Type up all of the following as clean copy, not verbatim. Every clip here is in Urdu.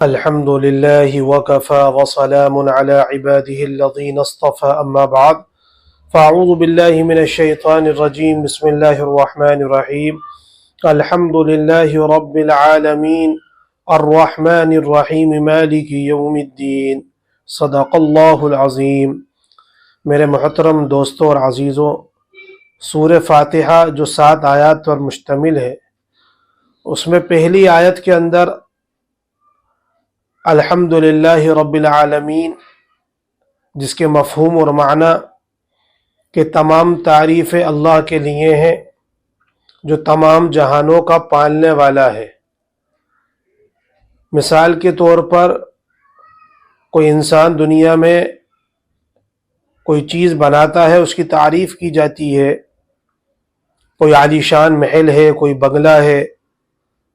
الحمد لله وكفى وسلام على عباده الذين اصطفى أما بعد فأعوذ بالله من الشيطان الرجيم بسم الله الرحمن الرحيم الحمد لله رب العالمين الرحمن الرحيم مالك يوم الدين صدق اللہ العظیم۔ میرے محترم دوستوں اور عزیزوں، سورہ فاتحہ جو 7 آیات پر مشتمل ہے، اس میں پہلی آیت کے اندر الحمدللہ رب العالمین، جس کے مفہوم اور معنی کہ تمام تعریفیں اللہ کے لیے ہیں جو تمام جہانوں کا پالنے والا ہے۔ مثال کے طور پر کوئی انسان دنیا میں کوئی چیز بناتا ہے، اس کی تعریف کی جاتی ہے۔ کوئی عالی شان محل ہے، کوئی بنگلہ ہے،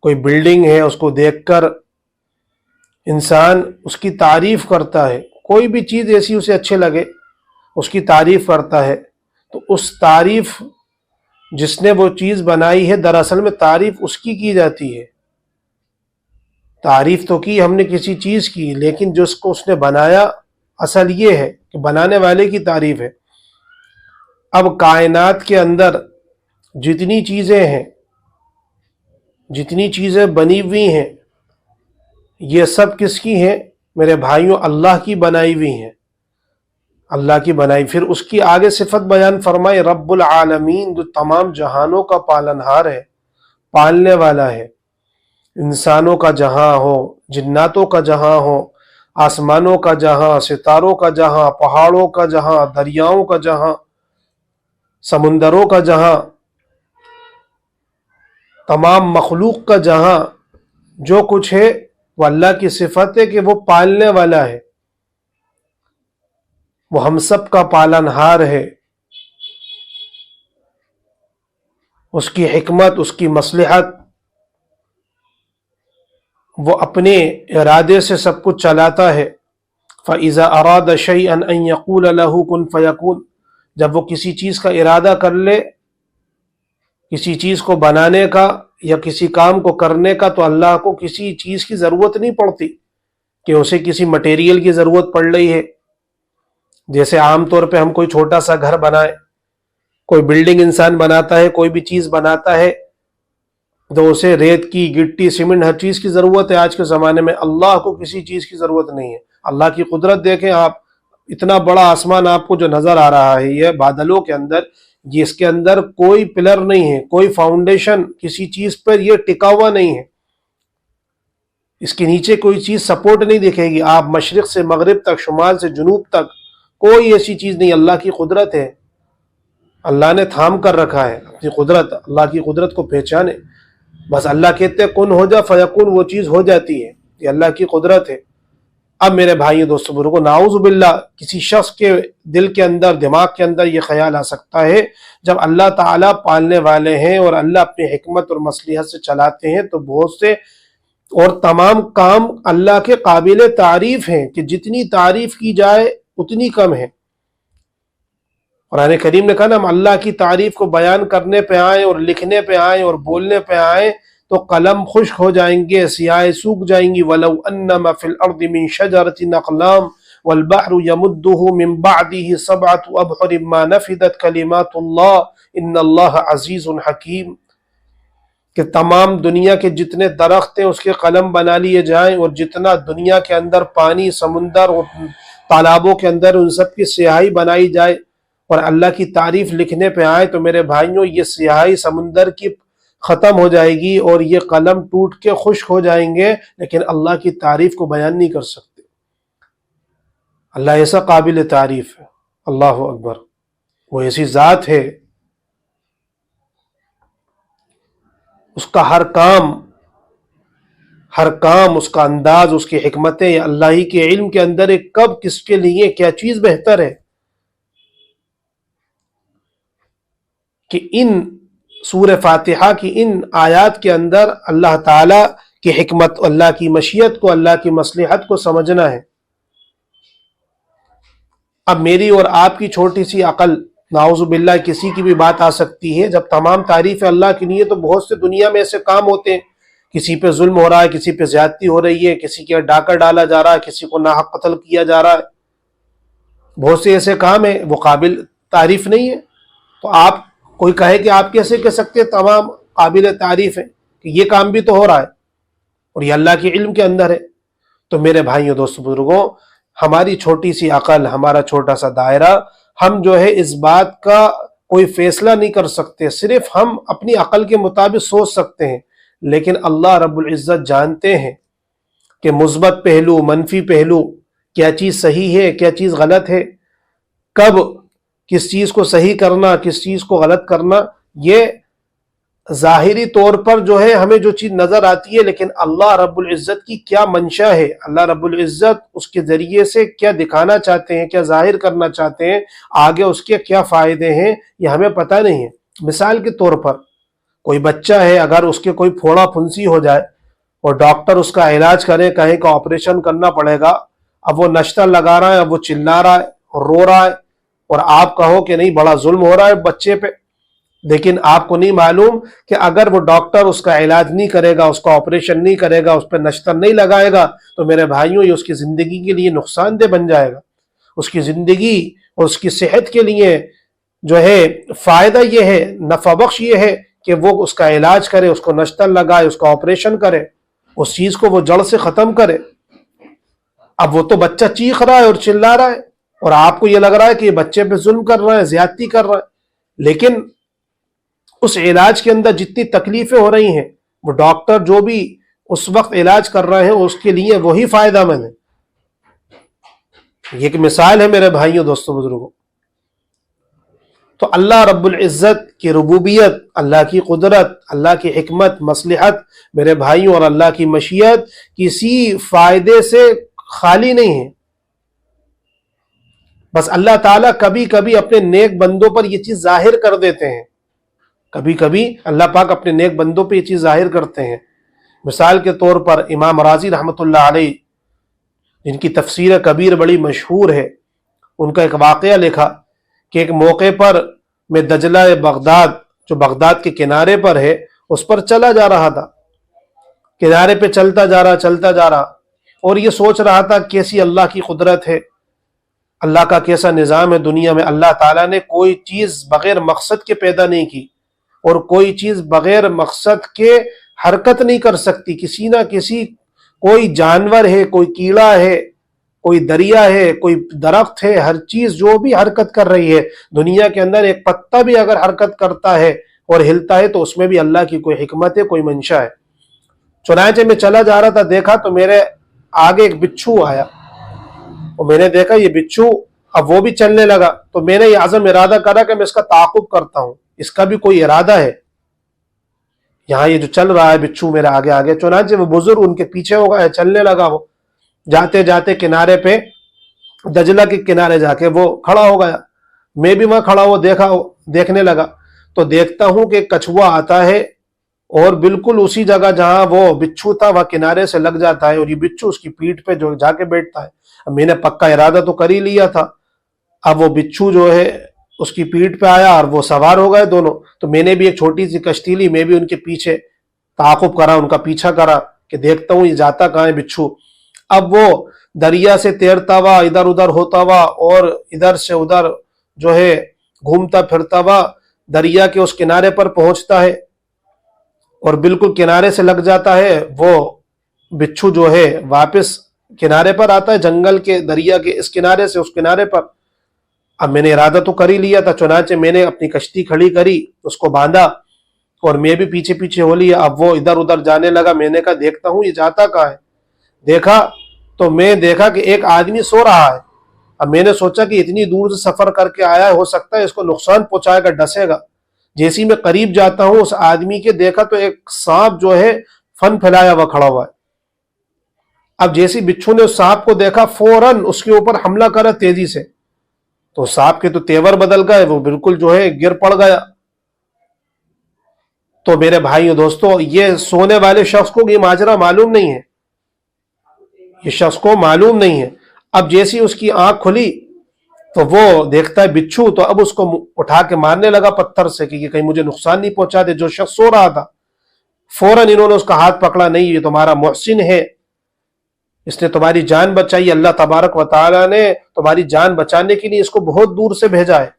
کوئی بلڈنگ ہے، اس کو دیکھ کر انسان اس کی تعریف کرتا ہے۔ کوئی بھی چیز ایسی اسے اچھے لگے، اس کی تعریف کرتا ہے، تو اس تعریف جس نے وہ چیز بنائی ہے، دراصل میں تعریف اس کی جاتی ہے۔ تعریف تو کی ہم نے کسی چیز کی، لیکن جس کو اس نے بنایا، اصل یہ ہے کہ بنانے والے کی تعریف ہے۔ اب کائنات کے اندر جتنی چیزیں ہیں، جتنی چیزیں بنی ہوئی ہیں، یہ سب کس کی ہیں میرے بھائیوں؟ اللہ کی بنائی ہوئی ہیں، اللہ کی بنائی۔ پھر اس کی آگے صفت بیان فرمائے رب العالمین، جو تمام جہانوں کا پالنہار ہے، پالنے والا ہے۔ انسانوں کا جہاں ہو، جناتوں کا جہاں ہو، آسمانوں کا جہاں، ستاروں کا جہاں، پہاڑوں کا جہاں، دریاؤں کا جہاں، سمندروں کا جہاں، تمام مخلوق کا جہاں، جو کچھ ہے وہ اللہ کی صفت ہے کہ وہ پالنے والا ہے، وہ ہم سب کا پالنہار ہے۔ اس کی حکمت، اس کی مصلحت، وہ اپنے ارادے سے سب کچھ چلاتا ہے۔ فَإِذَا أَرَادَ شَيْئًا أَن يَقُولَ لَهُ كُن فَيَكُونُ، جب وہ کسی چیز کا ارادہ کر لے، کسی چیز کو بنانے کا یا کسی کام کو کرنے کا، تو اللہ کو کسی چیز کی ضرورت نہیں پڑتی کہ اسے کسی مٹیریل کی ضرورت پڑ رہی ہے۔ جیسے عام طور پہ ہم کوئی چھوٹا سا گھر بنائیں، کوئی بلڈنگ انسان بناتا ہے، کوئی بھی چیز بناتا ہے، تو اسے ریت کی، گٹی، سیمنٹ، ہر چیز کی ضرورت ہے آج کے زمانے میں۔ اللہ کو کسی چیز کی ضرورت نہیں ہے۔ اللہ کی قدرت دیکھیں آپ، اتنا بڑا آسمان آپ کو جو نظر آ رہا ہے، یہ بادلوں کے اندر، اس کے اندر کوئی پلر نہیں ہے، کوئی فاؤنڈیشن کسی چیز پر یہ ٹکا ہوا نہیں ہے، اس کے نیچے کوئی چیز سپورٹ نہیں دکھے گی۔ آپ مشرق سے مغرب تک، شمال سے جنوب تک، کوئی ایسی چیز نہیں۔ اللہ کی قدرت ہے، اللہ نے تھام کر رکھا ہے اپنی قدرت۔ اللہ کی قدرت کو پہچانے، بس اللہ کہتے ہیں کن ہو جا فیکون، وہ چیز ہو جاتی ہے۔ یہ اللہ کی قدرت ہے۔ اب میرے بھائیو دوستو بزرگو، نعوذ باللہ کسی شخص کے دل کے اندر، دماغ کے اندر یہ خیال آ سکتا ہے جب اللہ تعالیٰ پالنے والے ہیں اور اللہ اپنی حکمت اور مصلحت سے چلاتے ہیں، تو بہت سے اور تمام کام اللہ کے قابل تعریف ہیں کہ جتنی تعریف کی جائے اتنی کم ہے۔ قرآن کریم نے کہا نا، ہم اللہ کی تعریف کو بیان کرنے پہ آئیں اور لکھنے پہ آئیں اور بولنے پہ آئیں تو قلم خشک ہو جائیں گے، سیاہیں سوکھ جائیں گی۔ وَلَوْ أَنَّمَا فِي الْأَرْضِ مِن شَجَرَةٍ أَقْلَامٌ وَالْبَحْرُ يَمُدُّهُ مِن بَعْدِهِ سَبْعَةُ أَبْحُرٍ مَا نَفِدَتْ كَلِمَاتُ اللَّهِ إِنَّ اللَّهَ عَزِيزٌ حَكِيمٌ، کہ تمام دنیا کے جتنے درخت ہیں اس کے قلم بنا لیے جائیں، اور جتنا دنیا کے اندر پانی، سمندر اور تالابوں کے اندر، ان سب کی سیاہی بنائی جائے اور اللہ کی تعریف لکھنے پہ آئے، تو میرے بھائیوں یہ سیاہی سمندر کی ختم ہو جائے گی اور یہ قلم ٹوٹ کے خشک ہو جائیں گے، لیکن اللہ کی تعریف کو بیان نہیں کر سکتے۔ اللہ ایسا قابل تعریف ہے، اللہ اکبر، وہ ایسی ذات ہے، اس کا ہر کام، اس کا انداز، اس کی حکمتیں، اللہ ہی کے علم کے اندر ہے کب کس کے لیے کیا چیز بہتر ہے، کہ ان سورہ فاتحہ کی ان آیات کے اندر اللہ تعالیٰ کی حکمت، اللہ کی مشیت کو، اللہ کی مصلحت کو سمجھنا ہے۔ اب میری اور آپ کی چھوٹی سی عقل، نعوذ باللہ کسی کی بھی بات آ سکتی ہے، جب تمام تعریف اللہ کے لیے، تو بہت سے دنیا میں ایسے کام ہوتے ہیں کسی پہ ظلم ہو رہا ہے، کسی پہ زیادتی ہو رہی ہے، کسی کے ڈاکہ ڈالا جا رہا ہے، کسی کو ناحق قتل کیا جا رہا ہے، بہت سے ایسے کام ہیں وہ قابل تعریف نہیں ہے. تو آپ کوئی کہے کہ آپ کیسے کہہ سکتے ہیں تمام قابل تعریف ہیں، کہ یہ کام بھی تو ہو رہا ہے اور یہ اللہ کے علم کے اندر ہے. تو میرے بھائیوں دوستو بزرگوں، ہماری چھوٹی سی عقل، ہمارا چھوٹا سا دائرہ، ہم جو ہے اس بات کا کوئی فیصلہ نہیں کر سکتے. صرف ہم اپنی عقل کے مطابق سوچ سکتے ہیں، لیکن اللہ رب العزت جانتے ہیں کہ مثبت پہلو، منفی پہلو، کیا چیز صحیح ہے، کیا چیز غلط ہے، کب کس چیز کو صحیح کرنا، کس چیز کو غلط کرنا. یہ ظاہری طور پر جو ہے ہمیں جو چیز نظر آتی ہے، لیکن اللہ رب العزت کی کیا منشا ہے، اللہ رب العزت اس کے ذریعے سے کیا دکھانا چاہتے ہیں، کیا ظاہر کرنا چاہتے ہیں، آگے اس کے کیا فائدے ہیں، یہ ہمیں پتہ نہیں ہے. مثال کے طور پر کوئی بچہ ہے، اگر اس کے کوئی پھوڑا پھنسی ہو جائے اور ڈاکٹر اس کا علاج کرے، کہیں کا آپریشن کرنا پڑے گا، اب وہ نشتہ لگا رہا ہے، اب وہ چلا رہا ہے اور رو رہا ہے، اور آپ کہو کہ نہیں بڑا ظلم ہو رہا ہے بچے پہ، لیکن آپ کو نہیں معلوم کہ اگر وہ ڈاکٹر اس کا علاج نہیں کرے گا، اس کا آپریشن نہیں کرے گا، اس پہ نشتہ نہیں لگائے گا، تو میرے بھائیوں یہ اس کی زندگی کے لیے نقصان دہ بن جائے گا. اس کی زندگی اور اس کی صحت کے لیے جو ہے فائدہ یہ ہے، نفع بخش یہ ہے کہ وہ اس کا علاج کرے، اس کو نشتہ لگائے، اس کا آپریشن کرے، اس چیز کو وہ جڑ سے ختم کرے. اب وہ تو بچہ چیخ رہا ہے اور چلا رہا ہے، اور آپ کو یہ لگ رہا ہے کہ یہ بچے پہ ظلم کر رہا ہے، زیادتی کر رہا ہے، لیکن اس علاج کے اندر جتنی تکلیفیں ہو رہی ہیں، وہ ڈاکٹر جو بھی اس وقت علاج کر رہے ہیں اس کے لیے وہی فائدہ مند ہے. یہ ایک مثال ہے میرے بھائیوں دوستوں بزرگوں. تو اللہ رب العزت کی ربوبیت، اللہ کی قدرت، اللہ کی حکمت، مصلحت میرے بھائیوں، اور اللہ کی مشیت کسی فائدے سے خالی نہیں ہے. بس اللہ تعالیٰ کبھی کبھی اپنے نیک بندوں پر یہ چیز ظاہر کر دیتے ہیں، کبھی کبھی اللہ پاک اپنے نیک بندوں پہ یہ چیز ظاہر کرتے ہیں. مثال کے طور پر امام راضی رحمۃ اللہ علیہ، جن کی تفسیر کبیر بڑی مشہور ہے، ان کا ایک واقعہ لکھا کہ ایک موقع پر میں دجلہ بغداد، جو بغداد کے کنارے پر ہے، اس پر چلا جا رہا تھا. کنارے پہ چلتا جا رہا اور یہ سوچ رہا تھا کیسی اللہ کی قدرت ہے، اللہ کا کیسا نظام ہے دنیا میں. اللہ تعالیٰ نے کوئی چیز بغیر مقصد کے پیدا نہیں کی، اور کوئی چیز بغیر مقصد کے حرکت نہیں کر سکتی. کسی نہ کسی، کوئی جانور ہے، کوئی کیڑا ہے، کوئی دریا ہے، کوئی درخت ہے، ہر چیز جو بھی حرکت کر رہی ہے دنیا کے اندر، ایک پتا بھی اگر حرکت کرتا ہے اور ہلتا ہے تو اس میں بھی اللہ کی کوئی حکمت ہے، کوئی منشا ہے. چنانچہ میں چلا جا رہا تھا، دیکھا تو میرے آگے ایک بچھو آیا، اور میں نے دیکھا یہ بچھو اب وہ بھی چلنے لگا. تو میں نے یہ عزم ارادہ کرا کہ میں اس کا تعاقب کرتا ہوں، اس کا بھی کوئی ارادہ ہے، یہاں یہ جو چل رہا ہے بچھو میرے آگے آگے. چنانچہ وہ بزرگ ان کے پیچھے ہو گئے، چلنے لگا. وہ جاتے جاتے کنارے پہ، دجلہ کے کنارے جا کے وہ کھڑا ہو گیا. میں بھی وہاں کھڑا ہوا دیکھنے لگا. تو دیکھتا ہوں کہ کچھوا آتا ہے اور بالکل اسی جگہ جہاں وہ بچھو تھا وہ کنارے سے لگ جاتا ہے، اور یہ بچھو اس کی پیٹھ پہ جو جا کے بیٹھتا ہے. اب میں نے پکا ارادہ تو کر ہی لیا تھا. اب وہ بچھو جو ہے اس کی پیٹھ پہ آیا اور وہ سوار ہو گئے دونوں. تو میں نے بھی ایک چھوٹی سی کشتی لی، میں بھی ان کے پیچھے تعاقب کرا، ان کا پیچھا کرا کہ دیکھتا ہوں یہ جاتا کہاں ہے بچھو. اب وہ دریا سے تیرتا ہوا، ادھر ادھر ہوتا ہوا، اور ادھر سے ادھر جو ہے گھومتا پھرتا ہوا دریا کے اس کنارے پر پہنچتا ہے، اور بالکل کنارے سے لگ جاتا ہے. وہ بچھو جو ہے واپس کنارے پر آتا ہے، جنگل کے دریا کے اس کنارے سے اس کنارے پر. اب میں نے ارادہ تو کر ہی لیا تھا، چنانچہ میں نے اپنی کشتی کھڑی کری، اس کو باندھا، اور میں بھی پیچھے پیچھے ہو لیا. اب وہ ادھر ادھر جانے لگا. میں نے کہا دیکھتا ہوں یہ جاتا کہاں ہے. دیکھا تو میں دیکھا کہ ایک آدمی سو رہا ہے. اب میں نے سوچا کہ اتنی دور سے سفر کر کے آیا ہے، ہو سکتا ہے اس کو نقصان پہنچائے گا، ڈسے گا. جیسی میں قریب جاتا ہوں اس آدمی کے، دیکھا تو ایک سانپ جو ہے فن پھیلایا ہوا کھڑا ہوا ہے. اب جیسی بچھو نے اس سانپ کو دیکھا، فوراً اس کے اوپر حملہ کرا تیزی سے. تو سانپ کے تو تیور بدل گئے، وہ بالکل جو ہے گر پڑ گیا. تو میرے بھائیوں دوستو، یہ سونے والے شخص کو یہ ماجرا معلوم نہیں ہے، یہ شخص کو معلوم نہیں ہے. اب جیسی اس کی آنکھ کھلی تو وہ دیکھتا ہے بچھو، تو اب اس کو اٹھا کے مارنے لگا پتھر سے کہ یہ کہیں مجھے نقصان نہیں پہنچا دے، جو شخص سو رہا تھا. فوراً انہوں نے اس کا ہاتھ پکڑا, نہیں یہ تمہارا محسن ہے, اس نے تمہاری جان بچائی, اللہ تبارک و تعالیٰ نے تمہاری جان بچانے کے لیے اس کو بہت دور سے بھیجا ہے,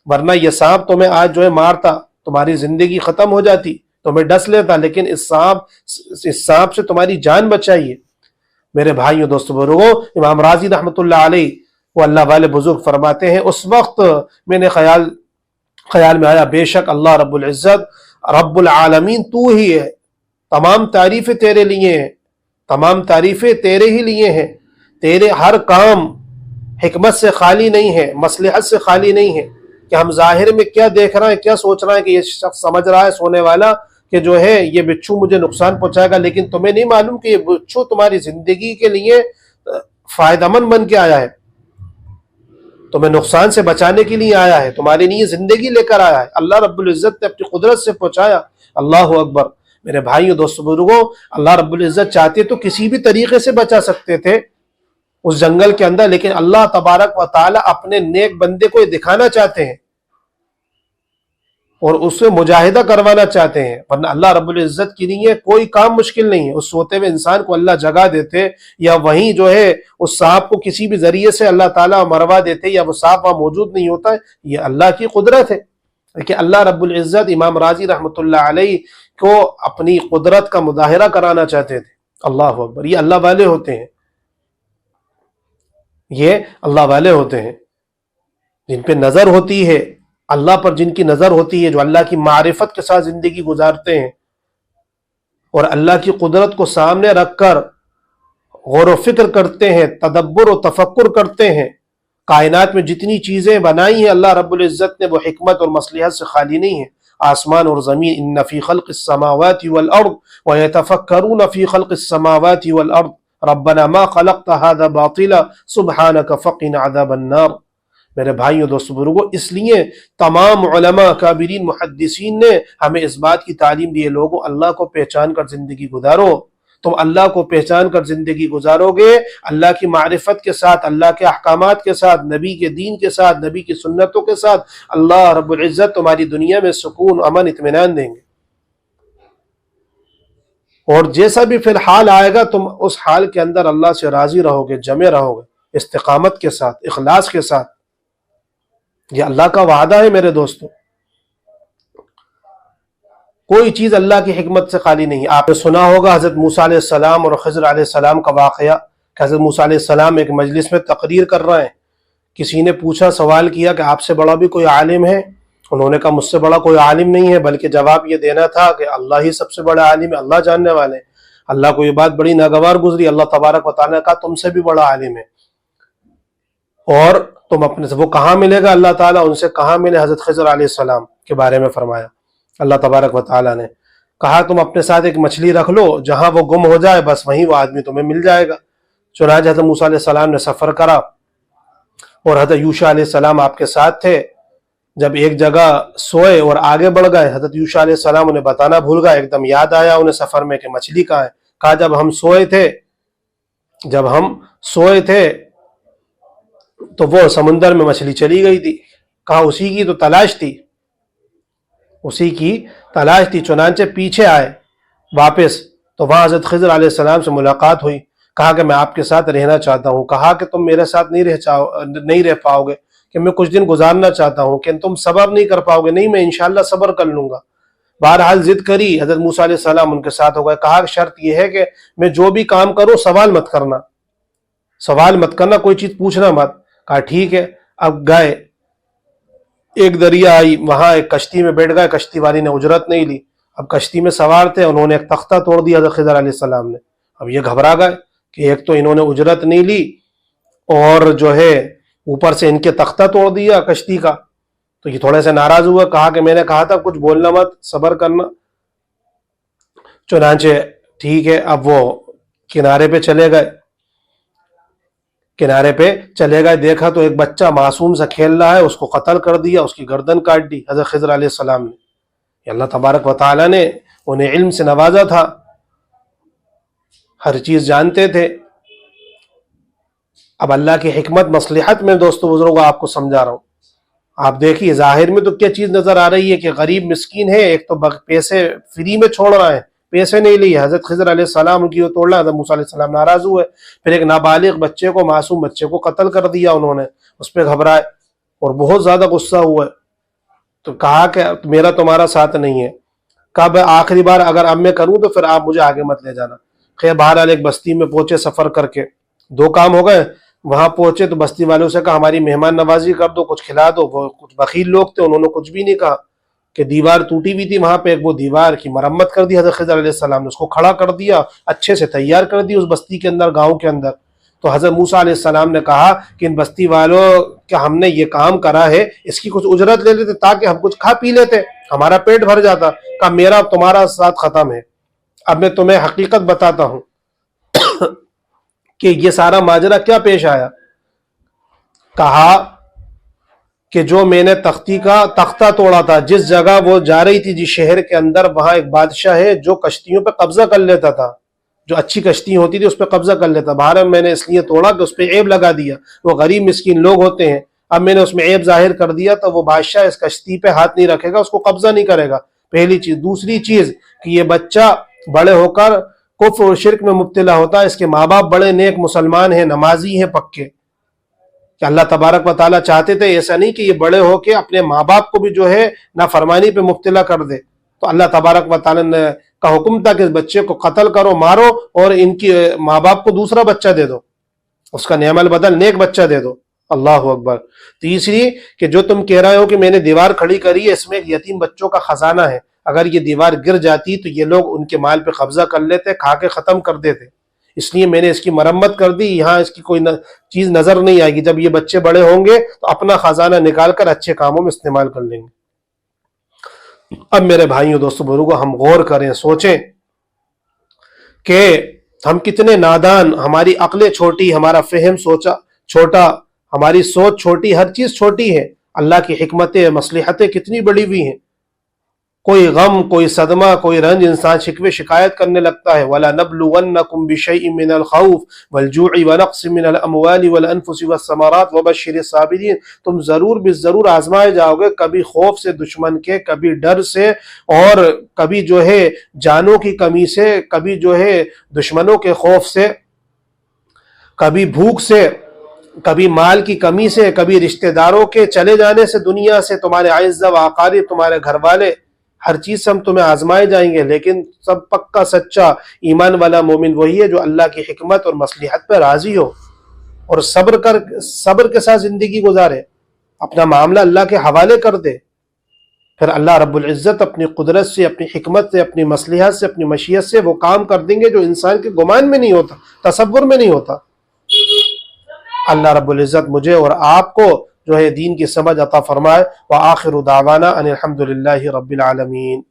ورنہ یہ سانپ تمہیں آج جو ہے مارتا, تمہاری زندگی ختم ہو جاتی, تمہیں ڈس لیتا, لیکن اس سانپ سے تمہاری جان بچائی ہے. میرے بھائیوں دوستو بزرگوں, امام راضی رحمۃ اللہ علیہ وہ اللہ والے بزرگ فرماتے ہیں, اس وقت میں نے خیال میں آیا بے شک اللہ رب العزت رب العالمین تو ہی ہے, تمام تعریفیں تیرے لیے ہیں, تمام تعریفیں تیرے ہی لیے ہیں, تیرے ہر کام حکمت سے خالی نہیں ہے, مصلحت سے خالی نہیں ہے, کہ ہم ظاہر میں کیا دیکھ رہے ہیں, کیا سوچ رہے ہیں کہ یہ شخص سمجھ رہا ہے سونے والا کہ جو ہے یہ بچھو مجھے نقصان پہنچائے گا, لیکن تمہیں نہیں معلوم کہ یہ بچھو تمہاری زندگی کے لیے فائدہ مند بن کے آیا ہے, تمہیں نقصان سے بچانے کے لیے آیا ہے, تمہارے لیے زندگی لے کر آیا ہے, اللہ رب العزت نے اپنی قدرت سے پہنچایا. اللہ اکبر. میرے بھائیوں دوستو بزرگوں, اللہ رب العزت چاہتے تو کسی بھی طریقے سے بچا سکتے تھے اس جنگل کے اندر, لیکن اللہ تبارک و تعالی اپنے نیک بندے کو یہ دکھانا چاہتے ہیں اور اس سے مجاہدہ کروانا چاہتے ہیں, ورنہ اللہ رب العزت کے لیے کوئی کام مشکل نہیں ہے. اس سوتے ہوئے انسان کو اللہ جگہ دیتے, یا وہیں جو ہے اس سانپ کو کسی بھی ذریعے سے اللہ تعالیٰ مروا دیتے, یا وہ سانپ وہاں موجود نہیں ہوتا ہے, یہ اللہ کی قدرت ہے. لیکن اللہ رب العزت امام راضی رحمۃ اللہ علیہ کو اپنی قدرت کا مظاہرہ کرانا چاہتے تھے. اللہ اکبر. یہ اللہ والے ہوتے ہیں, یہ اللہ والے ہوتے ہیں جن پہ نظر ہوتی ہے, اللہ پر جن کی نظر ہوتی ہے, جو اللہ کی معرفت کے ساتھ زندگی گزارتے ہیں اور اللہ کی قدرت کو سامنے رکھ کر غور و فکر کرتے ہیں, تدبر و تفکر کرتے ہیں. کائنات میں جتنی چیزیں بنائی ہیں اللہ رب العزت نے, وہ حکمت اور مصلحت سے خالی نہیں ہیں. آسمان اور زمین, ان فی خلق السماوات والارض ویتفکرون فی خلق السماوات والارض ربنا ما خلقت هذا باطلا سبحانك فقنا عذاب النار. میرے بھائیوں دوستو بزرگوں, اس لیے تمام علماء کابرین محدثین نے ہمیں اس بات کی تعلیم دی ہے, لوگوں اللہ کو پہچان کر زندگی گزارو. تم اللہ کو پہچان کر زندگی گزارو گے, اللہ کی معرفت کے ساتھ, اللہ کے احکامات کے ساتھ, نبی کے دین کے ساتھ, نبی کی سنتوں کے ساتھ, اللہ رب العزت تمہاری دنیا میں سکون, امن, اطمینان دیں گے. اور جیسا بھی فی الحال آئے گا تم اس حال کے اندر اللہ سے راضی رہو گے, جمے رہو گے, استقامت کے ساتھ, اخلاص کے ساتھ. یہ اللہ کا وعدہ ہے میرے دوستو. کوئی چیز اللہ کی حکمت سے خالی نہیں. آپ نے سنا ہوگا حضرت موسیٰ علیہ السلام اور خضر علیہ السلام کا واقعہ, کہ حضرت موسیٰ علیہ السلام ایک مجلس میں تقریر کر رہے ہیں, کسی نے پوچھا, سوال کیا کہ آپ سے بڑا بھی کوئی عالم ہے؟ انہوں نے کہا مجھ سے بڑا کوئی عالم نہیں ہے, بلکہ جواب یہ دینا تھا کہ اللہ ہی سب سے بڑا عالم ہے, اللہ جاننے والے ہیں. اللہ کو یہ بات بڑی ناگوار گزری. اللہ تبارک و تعالیٰ نے کہا تم سے بھی بڑا عالم ہے, اور تم اپنے سے, وہ کہاں ملے گا اللہ تعالیٰ, ان سے کہاں ملے. حضرت خضر علیہ السلام کے بارے میں فرمایا اللہ تبارک و تعالیٰ نے, کہا تم اپنے ساتھ ایک مچھلی رکھ لو, جہاں وہ گم ہو جائے بس وہیں وہ آدمی تمہیں مل جائے گا. چنانچہ حضرت موسیٰ علیہ السلام نے سفر کرا, اور حضرت یوشع علیہ السلام آپ کے ساتھ تھے. جب ایک جگہ سوئے اور آگے بڑھ گئے, حضرت یوشع علیہ السلام انہیں بتانا بھول گئے, ایک دم یاد آیا انہیں سفر میں کہ مچھلی کہاں ہے. کہا جب ہم سوئے تھے تو وہ سمندر میں مچھلی چلی گئی تھی. کہا اسی کی تو تلاش تھی, اسی کی تلاش تھی. چنانچہ پیچھے آئے واپس, تو وہاں حضرت خضر علیہ السلام سے ملاقات ہوئی. کہا کہ میں آپ کے ساتھ رہنا چاہتا ہوں. کہا کہ تم میرے ساتھ نہیں رہ پاؤ گے, کہ میں کچھ دن گزارنا چاہتا ہوں, کہ تم صبر نہیں کر پاؤ گے. نہیں, میں انشاءاللہ صبر کر لوں گا. بہرحال ضد کری, حضرت موسیٰ علیہ السلام ان کے ساتھ ہو گئے. کہا کہ شرط یہ ہے کہ میں جو بھی کام کروں سوال مت کرنا, کوئی چیز پوچھنا مت. کہا ٹھیک ہے. اب گئے, ایک دریا آئی, وہاں ایک کشتی میں بیٹھ گئے. کشتی والی نے اجرت نہیں لی. اب کشتی میں سوار تھے, انہوں نے ایک تختہ توڑ دیا حضرت خضر علیہ السلام نے. اب یہ گھبرا گئے کہ ایک تو انہوں نے اجرت نہیں لی, اور جو ہے اوپر سے ان کے تختہ توڑ دیا کشتی کا. تو یہ تھوڑے سے ناراض ہوا. کہا کہ میں نے کہا تھا کچھ بولنا مت, صبر کرنا. چنانچہ ٹھیک ہے, اب وہ کنارے پہ چلے گئے. دیکھا تو ایک بچہ معصوم سے کھیل رہا ہے, اس کو قتل کر دیا, اس کی گردن کاٹ دی حضرت خضر علیہ السلام نے. اللہ تبارک و تعالیٰ نے انہیں علم سے نوازا تھا, ہر چیز جانتے تھے. اب اللہ کی حکمت مصلحت میں دوستو بزرگوں آپ کو سمجھا رہا ہوں. آپ دیکھیے ظاہر میں تو کیا چیز نظر آ رہی ہے کہ غریب مسکین ہے, ایک تو پیسے فری میں چھوڑ رہا ہے, پیسے نہیں لیے. حضرت خضر علیہ السلام ان کی وہ توڑ لا. حضرت موسیٰ علیہ السلام ناراض ہوئے. پھر ایک نابالغ بچے کو, معصوم بچے کو قتل کر دیا انہوں نے. اس پہ گھبرائے اور بہت زیادہ غصہ ہوئے, تو کہا کہ میرا تمہارا ساتھ نہیں ہے. کہا آخری بار اگر اب میں کروں تو پھر آپ مجھے آگے مت لے جانا. خیر بہرحال ایک بستی میں پہنچے سفر کر کے. دو کام ہو گئے. وہاں پہنچے تو بستی والوں سے کہا ہماری مہمان نوازی کر دو, کچھ کھلا دو. وہ کچھ بخیل لوگ تھے, انہوں نے کچھ بھی نہیں کہا. کہ دیوار ٹوٹی ہوئی تھی وہاں پہ, ایک وہ دیوار کی مرمت کر دی حضرت خضر علیہ السلام نے, اس کو کھڑا کر دیا, اچھے سے تیار کر دی اس بستی کے اندر, گاؤں کے اندر. تو حضرت موسیٰ علیہ السلام نے کہا کہ ان بستی والوں کہ ہم نے یہ کام کرا ہے, اس کی کچھ اجرت لے لیتے تاکہ ہم کچھ کھا پی لیتے, ہمارا پیٹ بھر جاتا. کہا میرا تمہارا ساتھ ختم ہے. اب میں تمہیں حقیقت بتاتا ہوں کہ یہ سارا ماجرا کیا پیش آیا. کہا کہ جو میں نے تختہ توڑا تھا, جس جگہ وہ جا رہی تھی جس شہر کے اندر, وہاں ایک بادشاہ ہے جو کشتیوں پہ قبضہ کر لیتا تھا, جو اچھی کشتی ہوتی تھی اس پہ قبضہ کر لیتا. باہر میں نے اس لیے توڑا کہ اس پہ عیب لگا دیا. وہ غریب مسکین لوگ ہوتے ہیں, اب میں نے اس میں عیب ظاہر کر دیا تو وہ بادشاہ اس کشتی پہ ہاتھ نہیں رکھے گا, اس کو قبضہ نہیں کرے گا. پہلی چیز. دوسری چیز کہ یہ بچہ بڑے ہو کر کفر اور شرک میں مبتلا ہوتا ہے. اس کے ماں باپ بڑے نیک مسلمان ہیں, نمازی ہیں پکے, کہ اللہ تبارک و تعالیٰ چاہتے تھے ایسا نہیں کہ یہ بڑے ہو کے اپنے ماں باپ کو بھی جو ہے نافرمانی پہ مبتلا کر دے. تو اللہ تبارک و تعالیٰ نے کا حکم تھا کہ اس بچے کو قتل کرو, مارو, اور ان کی ماں باپ کو دوسرا بچہ دے دو, اس کا نعم البدل نیک بچہ دے دو. اللہ اکبر. تیسری کہ جو تم کہہ رہے ہو کہ میں نے دیوار کھڑی کری ہے, اس میں ایک یتیم بچوں کا خزانہ ہے. اگر یہ دیوار گر جاتی تو یہ لوگ ان کے مال پہ قبضہ کر لیتے, کھا کے ختم کر دیتے. اس لیے میں نے اس کی مرمت کر دی, یہاں اس کی کوئی چیز نظر نہیں آئے گی. جب یہ بچے بڑے ہوں گے تو اپنا خزانہ نکال کر اچھے کاموں میں استعمال کر لیں گے. اب میرے بھائیوں دوستوں بزرگوں, ہم غور کریں, سوچیں کہ ہم کتنے نادان, ہماری عقلیں چھوٹی, ہمارا فہم چھوٹا, ہماری سوچ چھوٹی, ہر چیز چھوٹی ہے. اللہ کی حکمتیں مصلحتیں کتنی بڑی ہوئی ہیں. کوئی غم, کوئی صدمہ, کوئی رنج, انسان شکوے شکایت کرنے لگتا ہے. وَلَنَبْلُوَنَّكُمْ بِشَيْءٍ مِّنَ الْخَوْفِ وَالْجُوعِ وَنَقْصٍ مِّنَ الْأَمْوَالِ وَالْأَنفُسِ وَالثَّمَرَاتِ وَبَشِّرِ الصَّابِرِينَ. تم ضرور بالضرور آزمائے جاؤ گے, کبھی خوف سے دشمن کے, کبھی ڈر سے, اور کبھی جو ہے جانوں کی کمی سے, کبھی جو ہے دشمنوں کے خوف سے, کبھی بھوک سے, کبھی مال کی کمی سے, کبھی رشتہ داروں کے چلے جانے سے دنیا سے, تمہارے اعزہ و اقارب, تمہارے گھر والے, ہر چیز سے ہم تمہیں آزمائے جائیں گے. لیکن سب پکا سچا ایمان والا مومن وہی ہے جو اللہ کی حکمت اور مصلحت پہ راضی ہو اور صبر کے ساتھ زندگی گزارے, اپنا معاملہ اللہ کے حوالے کر دے. پھر اللہ رب العزت اپنی قدرت سے, اپنی حکمت سے, اپنی مصلحت سے, اپنی مشیت سے وہ کام کر دیں گے جو انسان کے گمان میں نہیں ہوتا, تصور میں نہیں ہوتا. اللہ رب العزت مجھے اور آپ کو جو ہے دین کی سمجھ عطا فرمائے. وآخر دعوانا ان الحمد للہ رب العالمین.